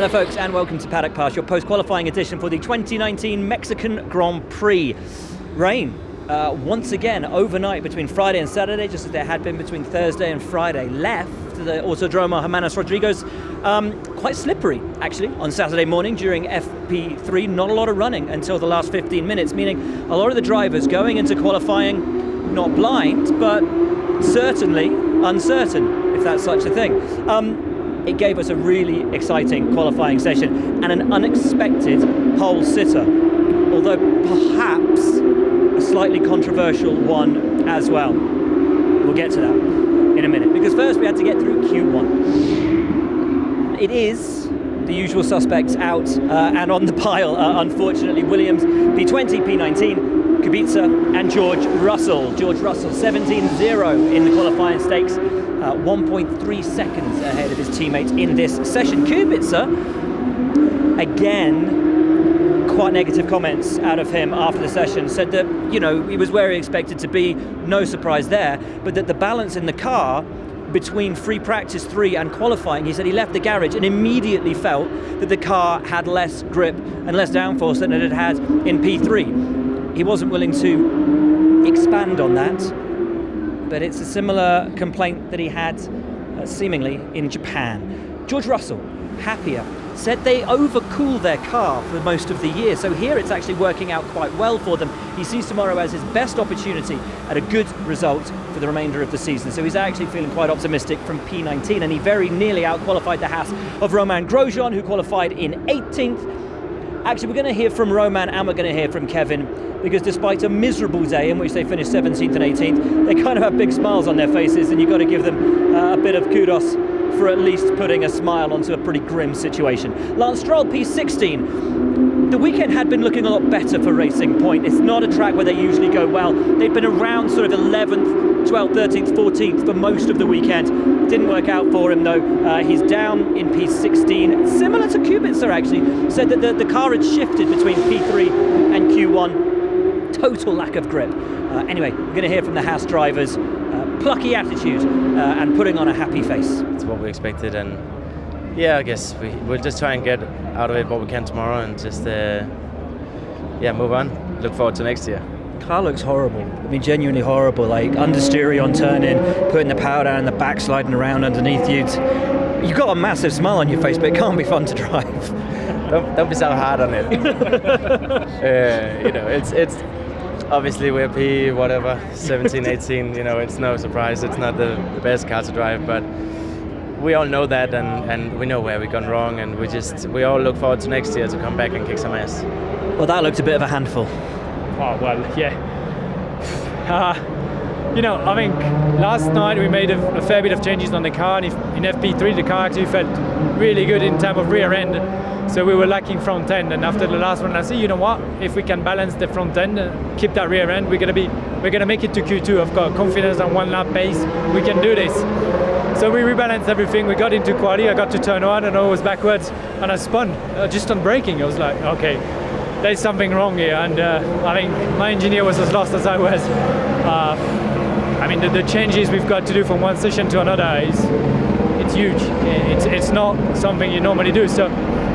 Hello folks, and welcome to Paddock Pass, your post-qualifying edition for the 2019 Mexican Grand Prix. Rain, once again, overnight between Friday and Saturday, just as there had been between Thursday and Friday. Left the Autodromo Hermanos Rodriguez quite slippery, actually, on Saturday morning during FP3. Not a lot of running until the last 15 minutes, meaning a lot of the drivers going into qualifying, not blind, but certainly uncertain, if that's such a thing. It gave us a really exciting qualifying session and an unexpected pole sitter, although perhaps a slightly controversial one as well. We'll get to that in a minute, because first we had to get through Q1. It is the usual suspects out and on the pile, unfortunately. Williams, P20, P19, Kubica and George Russell. George Russell 17-0 in the qualifying stakes. 1.3 seconds ahead of his teammates in this session. Kubica, again, quite negative comments out of him after the session. Said that, he was where he expected to be, no surprise there, but that the balance in the car between free practice 3 and qualifying, he said he left the garage and immediately felt that the car had less grip and less downforce than it had in P3. He wasn't willing to expand on that, but it's a similar complaint that he had seemingly in Japan. George Russell, happier, said they overcool their car for most of the year, so here it's actually working out quite well for them. He sees tomorrow as his best opportunity at a good result for the remainder of the season, so he's actually feeling quite optimistic from P19, and he very nearly out-qualified the Haas of Romain Grosjean, who qualified in 18th. Actually, we're going to hear from Romain and we're going to hear from Kevin, because despite a miserable day in which they finished 17th and 18th, they kind of have big smiles on their faces, and you've got to give them a bit of kudos for at least putting a smile onto a pretty grim situation. Lance Stroll, P16. The weekend had been looking a lot better for Racing Point. It's not a track where they usually go well. They've been around sort of 11th, 12th, 13th, 14th for most of the weekend. Didn't work out for him though. He's down in P16. Similar to Kubica actually. Said that the car had shifted between P3 and Q1. Total lack of grip. Anyway, we're going to hear from the Haas drivers. Plucky attitude and putting on a happy face. It's what we expected, and yeah, I guess we'll just try and get out of it what we can tomorrow and just move on. Look forward to next year. Car looks horrible. I mean, genuinely horrible. Like understeering on turning, putting the power down, the back sliding around underneath you. You've got a massive smile on your face, but it can't be fun to drive. Don't be so hard on it. It's obviously we're P 17, 18. It's no surprise. It's not the best car to drive, but we all know that, and we know where we've gone wrong, and we all look forward to next year to come back and kick some ass. Well, that looked a bit of a handful. Oh, well, yeah. I think last night we made a fair bit of changes on the car, and in FP3 the car actually felt really good in terms of rear end, so we were lacking front end, and after the last one I said, you know what, if we can balance the front end, keep that rear end, we're gonna make it to Q2. I've got confidence on one lap pace, we can do this. So we rebalanced everything, we got into quali, I got to turn one and I was backwards, and I spun just on braking. I was like, okay, there's something wrong here, and I think my engineer was as lost as I was. The changes we've got to do from one session to another it's huge. It's not something you normally do. So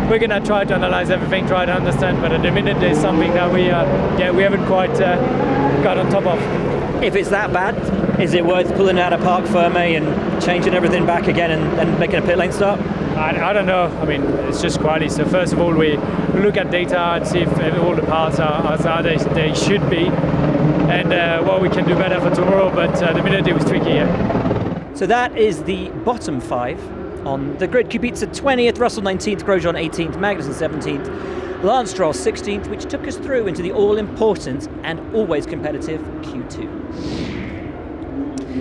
we're gonna try to analyze everything, try to understand. But at the minute, there's something that we haven't quite got on top of. If it's that bad, is it worth pulling out a parc ferme and changing everything back again and making a pit lane start? I don't know. It's just quality. So first of all, we look at data and see if all the parts are as they should be, and what we can do better for tomorrow. But the minute it was tricky. Yeah. So that is the bottom 5 on the grid. Kubica 20th, Russell 19th, Grosjean 18th, Magnussen 17th, Lance Stroll 16th, which took us through into the all-important and always competitive Q2.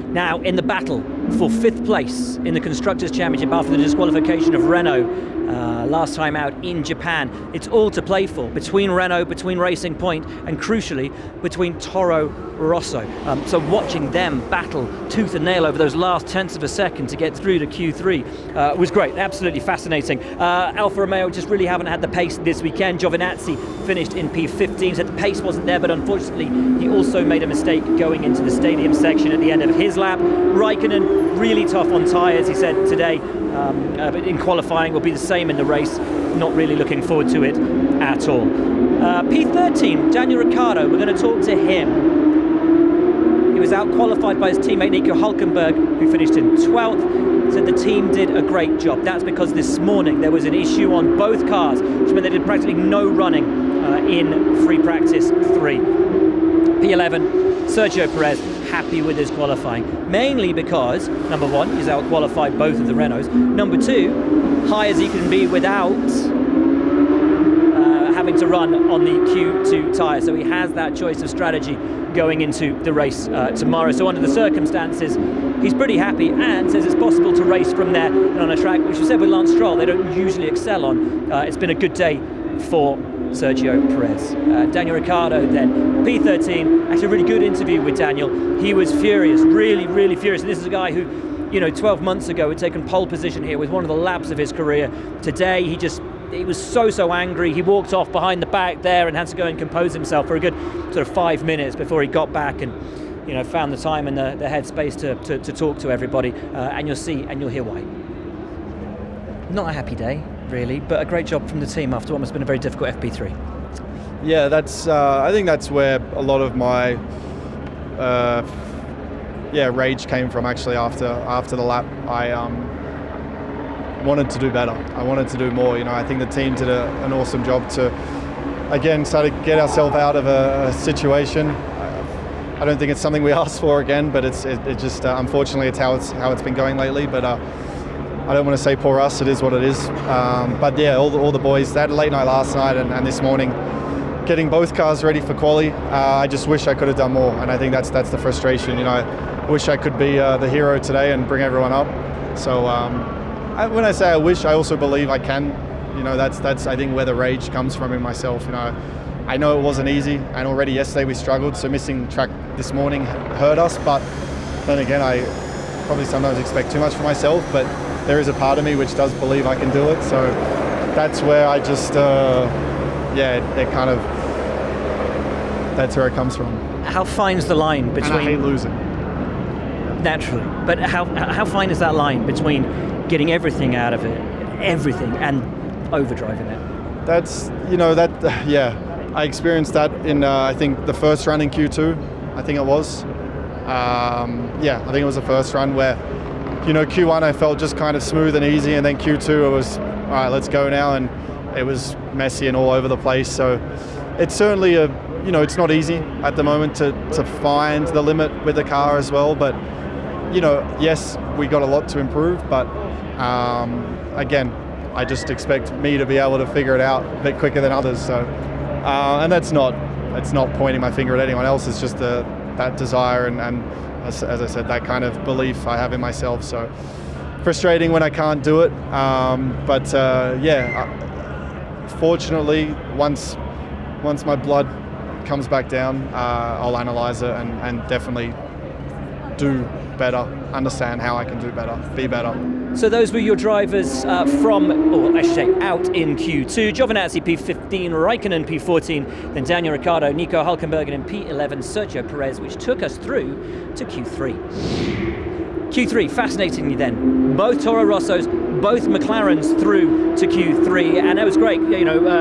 Now, in the battle for 5th place in the Constructors' Championship after the disqualification of Renault last time out in Japan, it's all to play for between Renault, between Racing Point, and crucially, between Toro Rosso. So watching them battle tooth and nail over those last tenths of a second to get through to Q3 was great, absolutely fascinating. Alfa Romeo just really haven't had the pace this weekend. Giovinazzi finished in P15, said the pace wasn't there, but unfortunately he also made a mistake going into the stadium section at the end of his lap. Raikkonen really tough on tyres, he said today, but in qualifying will be the same in the race. Not really looking forward to it at all. P13, Daniel Ricciardo, we're going to talk to him. He was out-qualified by his teammate Nico Hülkenberg, who finished in 12th. Said the team did a great job. That's because this morning there was an issue on both cars, which meant they did practically no running in free practice 3. P11, Sergio Perez, happy with his qualifying, mainly because, number one, he's out-qualified both of the Renaults. Number two, high as he can be without having to run on the Q2 tyre. So he has that choice of strategy going into the race tomorrow. So under the circumstances, he's pretty happy and says it's possible to race from there and on a track, which we said with Lance Stroll, they don't usually excel on. It's been a good day for Sergio Perez. Daniel Ricciardo then, P13, actually a really good interview with Daniel. He was furious, really, really furious. And this is a guy who, 12 months ago had taken pole position here with one of the laps of his career. Today, he was so angry. He walked off behind the back there and had to go and compose himself for a good sort of 5 minutes before he got back and, found the time and the headspace to talk to everybody. And you'll see and you'll hear why. Not a happy day, really, but a great job from the team after what must have been a very difficult FP3. Yeah, that's. I think that's where a lot of my rage came from. Actually, after the lap, I wanted to do better. I wanted to do more. I think the team did an awesome job to, again, try to get ourselves out of a situation. I don't think it's something we asked for again, but it just unfortunately it's how it's been going lately. But I don't want to say poor us. It is what it is. But yeah, all the boys, they had a late night last night and this morning, getting both cars ready for quali. I just wish I could have done more, and I think that's the frustration. I wish I could be the hero today and bring everyone up. So when I say I wish, I also believe I can. That's I think where the rage comes from in myself. I know it wasn't easy, and already yesterday we struggled. So missing track this morning hurt us. But then again, I probably sometimes expect too much for myself. But there is a part of me which does believe I can do it. So that's where I just, that's where it comes from. How fine's the line between... And I hate losing. Naturally. But how fine is that line between getting everything out of it, everything, and overdriving it? That's, I experienced that in, I think, the first run in Q2, I think it was. I think it was the first run where, Q1 I felt just kind of smooth and easy, and then Q2 it was, all right, let's go now, and it was messy and all over the place. So it's certainly it's not easy at the moment to find the limit with the car as well, but yes, we got a lot to improve, but again, I just expect me to be able to figure it out a bit quicker than others. So and it's not pointing my finger at anyone else, it's just that desire and as I said, that kind of belief I have in myself. So frustrating when I can't do it, but fortunately, once my blood comes back down, I'll analyze it and definitely do better, understand how I can do better, be better. So those were your drivers from, or I should say, out in Q2. Giovinazzi P15, Raikkonen P14, then Daniel Ricciardo, Nico Hülkenberg in P11, Sergio Perez, which took us through to Q3. Q3, fascinatingly then, both Toro Rossos, both McLarens through to Q3, and it was great.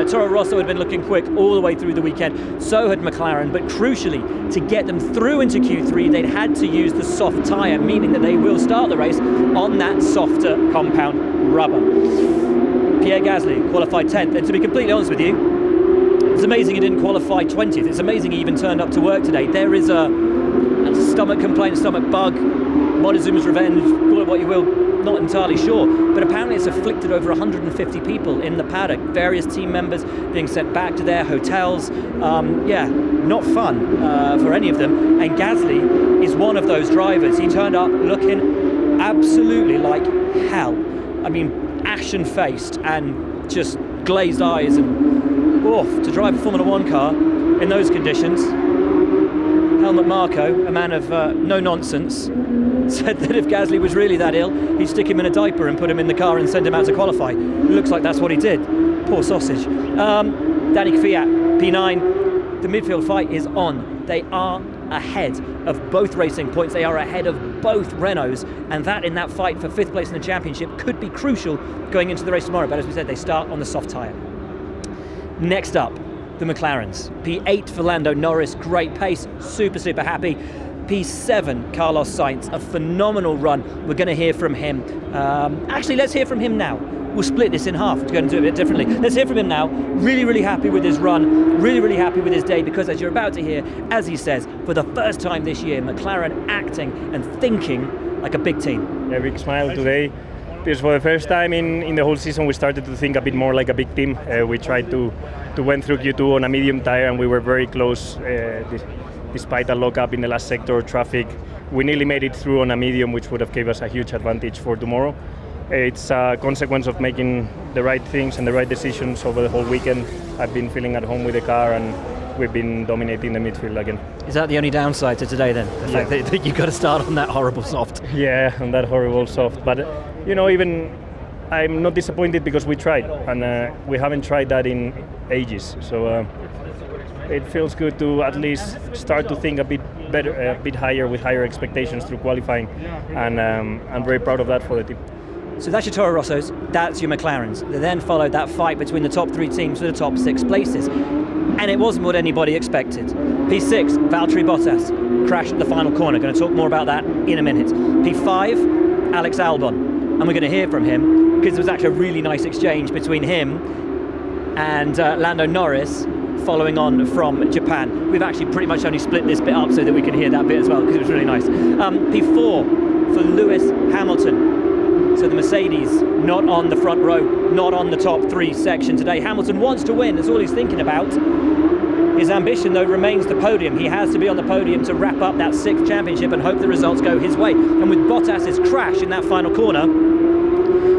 Toro Rosso had been looking quick all the way through the weekend, so had McLaren, but crucially, to get them through into Q3, they'd had to use the soft tyre, meaning that they will start the race on that softer compound rubber. Pierre Gasly qualified 10th, and to be completely honest with you, it's amazing he didn't qualify 20th. It's amazing he even turned up to work today. There is a stomach complaint, stomach bug, Montezuma's revenge, call it what you will, not entirely sure, but apparently it's afflicted over 150 people in the paddock, various team members being sent back to their hotels. Not fun for any of them, and Gasly is one of those drivers. He turned up looking absolutely like hell. I mean, ashen-faced and just glazed eyes, and to drive a Formula 1 car in those conditions, Helmut Marko, a man of no nonsense, said that if Gasly was really that ill, he'd stick him in a diaper and put him in the car and send him out to qualify. It looks like that's what he did. Poor sausage. Danny Kvyat, P9. The midfield fight is on. They are ahead of both Racing Points. They are ahead of both Renaults, and that in that fight for 5th place in the championship could be crucial going into the race tomorrow. But as we said, they start on the soft tyre. Next up, the McLarens. P8 for Lando Norris, great pace, super happy. P7, Carlos Sainz, a phenomenal run. We're going to hear from him. Actually, let's hear from him now. We'll split this in half to go and do it a bit differently. Let's hear from him now. Really happy with his run. Really happy with his day, because as you're about to hear, as he says, for the first time this year, McLaren acting and thinking like a big team. A big smile today, because for the first time in the whole season we started to think a bit more like a big team. We tried to went through Q2 on a medium tire, and we were very close despite a lock-up in the last sector traffic. We nearly made it through on a medium, which would have gave us a huge advantage for tomorrow. It's a consequence of making the right things and the right decisions over the whole weekend. I've been feeling at home with the car, and we've been dominating the midfield again. Is that the only downside to today then? The fact that you've got to start on that horrible soft? Yeah, on that horrible soft. But, even I'm not disappointed because we tried, and we haven't tried that in ages. So it feels good to at least start to think a bit better, a bit higher, with higher expectations through qualifying. And I'm very proud of that for the team. So that's your Toro Rossos, that's your McLarens. They then followed that fight between the top 3 teams for the top 6 places. And it wasn't what anybody expected. P6, Valtteri Bottas, crashed at the final corner. Going to talk more about that in a minute. P5, Alex Albon. And we're going to hear from him, because there was actually a really nice exchange between him and Lando Norris, following on from Japan. We've actually pretty much only split this bit up so that we can hear that bit as well, because it was really nice. P4 for Lewis Hamilton. So the Mercedes not on the front row, not on the top 3 section today. Hamilton wants to win, that's all he's thinking about. His ambition, though, remains the podium. He has to be on the podium to wrap up that 6th championship and hope the results go his way. And with Bottas's crash in that final corner,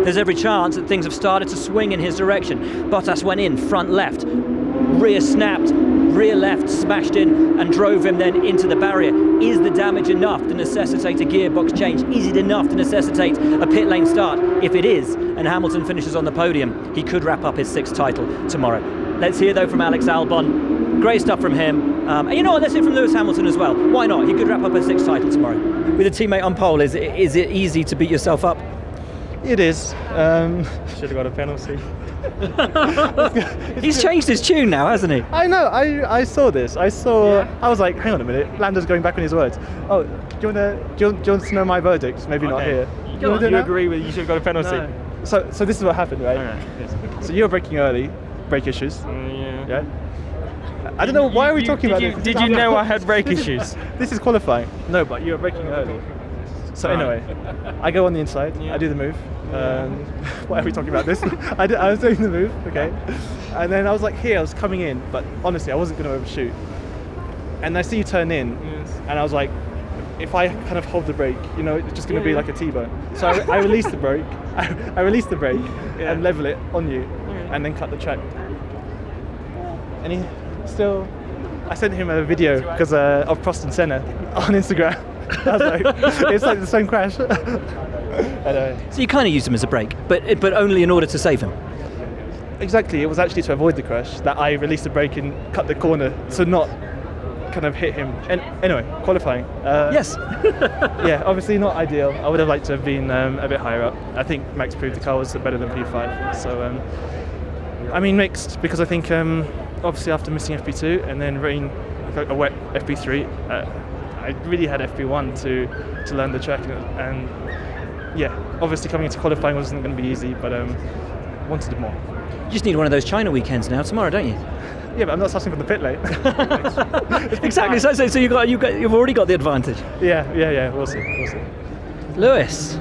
there's every chance that things have started to swing in his direction. Bottas went in, front left, rear snapped, rear left smashed in and drove him then into the barrier. Is the damage enough to necessitate a gearbox change? Is it enough to necessitate a pit lane start? If it is, and Hamilton finishes on the podium, he could wrap up his 6th title tomorrow. Let's hear though from Alex Albon. Great stuff from him. And you know what, let's hear from Lewis Hamilton as well. Why not? He could wrap up his 6th title tomorrow. With a teammate on pole, is it easy to beat yourself up? It is. Should have got a penalty. He's changed his tune now, hasn't he? I know. I saw this. I was like, hang on a minute. Lando's going back on his words. Oh, do you want to know my verdict? Maybe not here. You agree with you should have got a penalty? No. So this is what happened, right? Okay. Yes. So you're braking early, brake issues. Yeah. I don't know why are we talking about this. Did you know I had brake issues? This is qualifying. No, but you were braking early. So anyway, I go on the inside. I do the move. Why are we talking about this? I was doing the move, okay. And then I was like, I was coming in, but honestly, I wasn't going to overshoot. And I see you turn in, and I was like, if I kind of hold the brake, it's just going to be like a T-bone. So I released the brake. I released the brake and level it on you, and then cut the track. And he still. I sent him a video because of Prost and Senna on Instagram. I was like, it's like the same crash. So you kind of used him as a brake, but only in order to save him. Exactly. It was actually to avoid the crash that I released the brake and cut the corner to not kind of hit him. And anyway, qualifying. Yes. Yeah, obviously not ideal. I would have liked to have been a bit higher up. I think Max proved the car was better than P5. So, mixed, because I think obviously after missing FP2 and then running a wet FP3, I really had FP1 to learn the track, and obviously coming into qualifying wasn't going to be easy, but wanted more. You just need one of those China weekends now tomorrow, don't you? Yeah, but I'm not starting from the pit lane. Exactly. So you've already got the advantage. Yeah. We'll see. Lewis,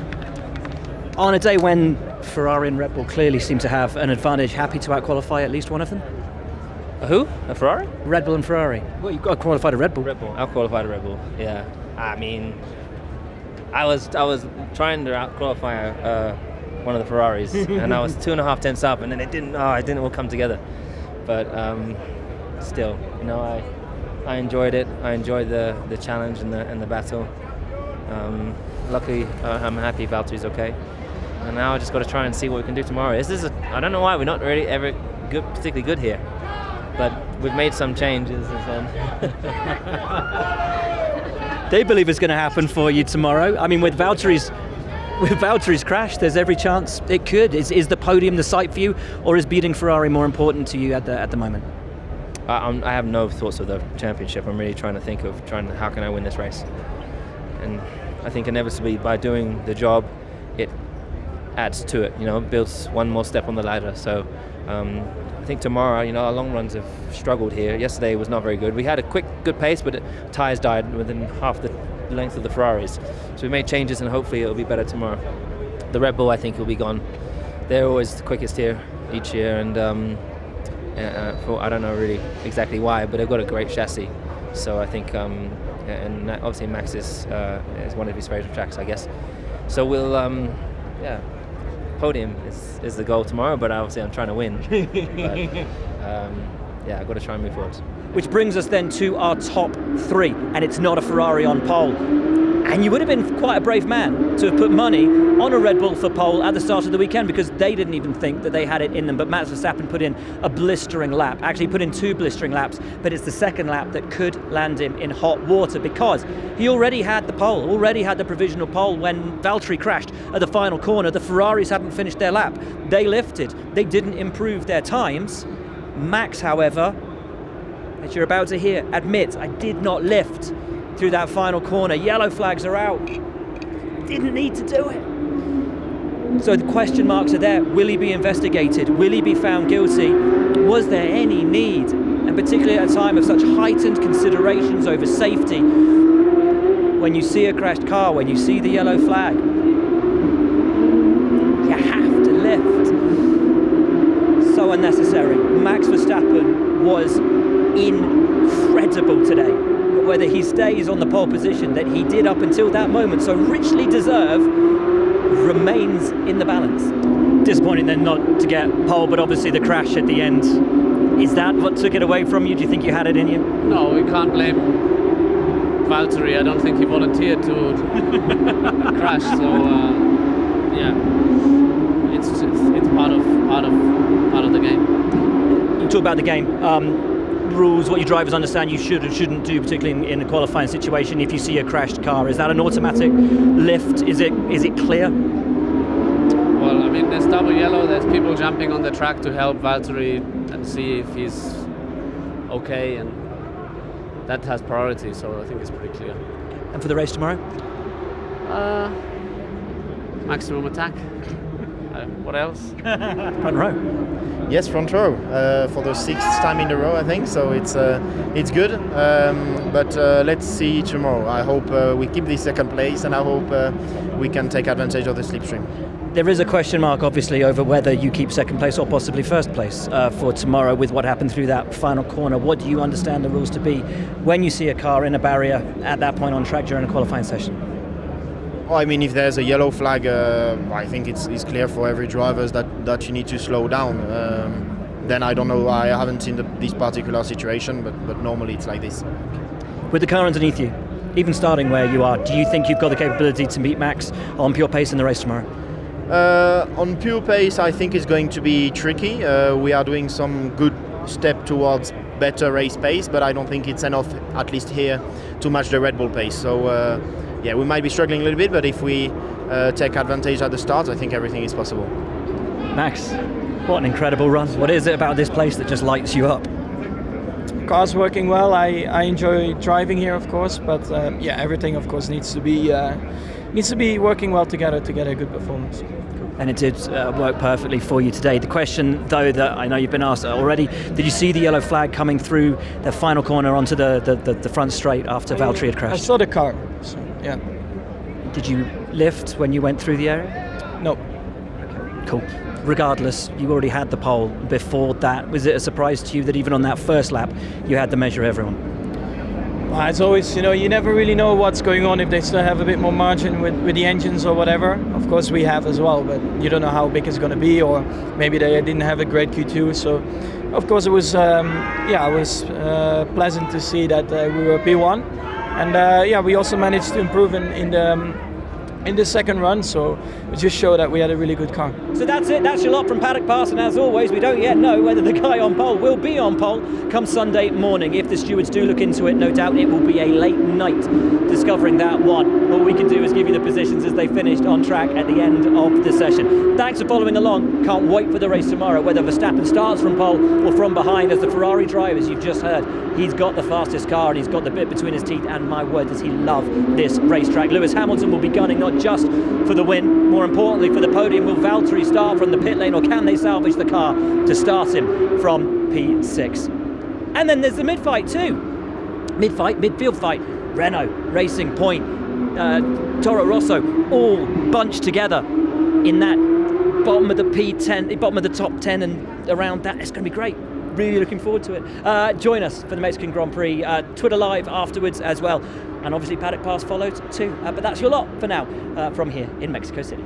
on a day when Ferrari and Red Bull clearly seem to have an advantage, happy to outqualify at least one of them. Who? A Ferrari? Red Bull and Ferrari. Well, you've got to qualify to Red Bull. I'll qualify to Red Bull. Yeah. I mean, I was trying to out-qualify one of the Ferraris, and I was 2.5 tenths up, and then it didn't all come together. But still, I enjoyed it. I enjoyed the challenge and the battle. Luckily, I'm happy Valtteri's okay. And now I just got to try and see what we can do tomorrow. I don't know why we're not really ever particularly good here, but we've made some changes. They believe it's going to happen for you tomorrow. I mean, with Valtteri's crash, there's every chance it could. Is the podium the sight for you, or is beating Ferrari more important to you at the moment? I have no thoughts of the championship. I'm really trying to think of how can I win this race, and I think inevitably by doing the job, it adds to it. It builds one more step on the ladder. So I think tomorrow, our long runs have struggled here. Yesterday was not very good. We had a good pace, but tyres died within half the length of the Ferraris. So we made changes, and hopefully it'll be better tomorrow. The Red Bull, I think, will be gone. They're always the quickest here each year, and I don't know really exactly why, but they've got a great chassis. So I think, and obviously Max is one of his favourite tracks, I guess. So we'll, podium is the goal tomorrow, but obviously I'm trying to win. But I've got to try and move forward. Which brings us then to our top 3, and it's not a Ferrari on pole. And you would have been quite a brave man to have put money on a Red Bull for pole at the start of the weekend, because they didn't even think that they had it in them. But Max Verstappen put in a blistering lap, actually put in 2 blistering laps, but it's the second lap that could land him in hot water, because he already had the pole, already had the provisional pole when Valtteri crashed at the final corner. The Ferraris hadn't finished their lap. They lifted. They didn't improve their times. Max, however, as you're about to hear, admits, I did not lift through that final corner. Yellow flags are out. Didn't need to do it. So the question marks are there. Will he be investigated? Will he be found guilty? Was there any need? And particularly at a time of such heightened considerations over safety, when you see a crashed car, when you see the yellow flag, you have to lift. So unnecessary. Max Verstappen was incredible today. But whether he stays on the pole position that he did up until that moment, so richly deserved, remains in the balance. Disappointing then not to get pole, but obviously the crash at the end, is that what took it away from you? Do you think you had it in you? No, we can't blame Valtteri. I don't think he volunteered to crash. So it's part of the game. You talk about the game. Rules, what your drivers understand you should or shouldn't do, particularly in a qualifying situation. If you see a crashed car, is that an automatic lift? Is it clear? Well, I mean, there's double yellow. There's people jumping on the track to help Valtteri and see if he's okay, and that has priority. So I think it's pretty clear. And for the race tomorrow? Maximum attack. What else? Front row. Yes, front row for the 6th time in a row, I think. So it's good, but let's see tomorrow. I hope we keep the 2nd place, and I hope we can take advantage of the slipstream. There is a question mark, obviously, over whether you keep 2nd place or possibly 1st place for tomorrow with what happened through that final corner. What do you understand the rules to be when you see a car in a barrier at that point on track during a qualifying session? Well, I mean, if there's a yellow flag, I think it's clear for every driver that you need to slow down. Then I don't know, I haven't seen this particular situation, but normally it's like this. With the car underneath you, even starting where you are, do you think you've got the capability to beat Max on pure pace in the race tomorrow? On pure pace, I think it's going to be tricky. We are doing some good step towards better race pace, but I don't think it's enough, at least here, to match the Red Bull pace. So we might be struggling a little bit, but if we take advantage at the start, I think everything is possible. Max, what an incredible run. What is it about this place that just lights you up? Car's working well. I enjoy driving here, of course, but everything, of course, needs to be working well together to get a good performance. And it did work perfectly for you today. The question, though, that I know you've been asked already, did you see the yellow flag coming through the final corner onto the front straight after Valtteri had crashed? I saw the car, so, yeah. Did you lift when you went through the area? No. Okay, cool. Regardless, you already had the pole before that. Was it a surprise to you that even on that first lap, you had to measure everyone? As always, you never really know what's going on if they still have a bit more margin with the engines or whatever. Of course, we have as well, but you don't know how big it's going to be, or maybe they didn't have a great Q2. So, of course, it was pleasant to see that we were P1, and we also managed to improve in the second run, so it just showed that we had a really good car. So that's it, that's your lot from Paddock Pass, and as always, we don't yet know whether the guy on pole will be on pole come Sunday morning. If the stewards do look into it, no doubt it will be a late night discovering that one. All we can do is give you the positions as they finished on track at the end of the session. Thanks for following along. Can't wait for the race tomorrow, whether Verstappen starts from pole or from behind. As the Ferrari drivers you've just heard, he's got the fastest car and he's got the bit between his teeth, and my word, does he love this racetrack. Lewis Hamilton will be gunning not just for the win, more importantly for the podium. Will Valtteri start from the pit lane, or can they salvage the car to start him from P6? And then there's the mid-fight too. Midfield fight. Renault, Racing Point, Toro Rosso, all bunched together in that bottom of the P10, the bottom of the top 10, and around that. It's going to be great. Really looking forward to it. Join us for the Mexican Grand Prix, Twitter Live afterwards as well. And obviously Paddock Pass followed too. But that's your lot for now from here in Mexico City.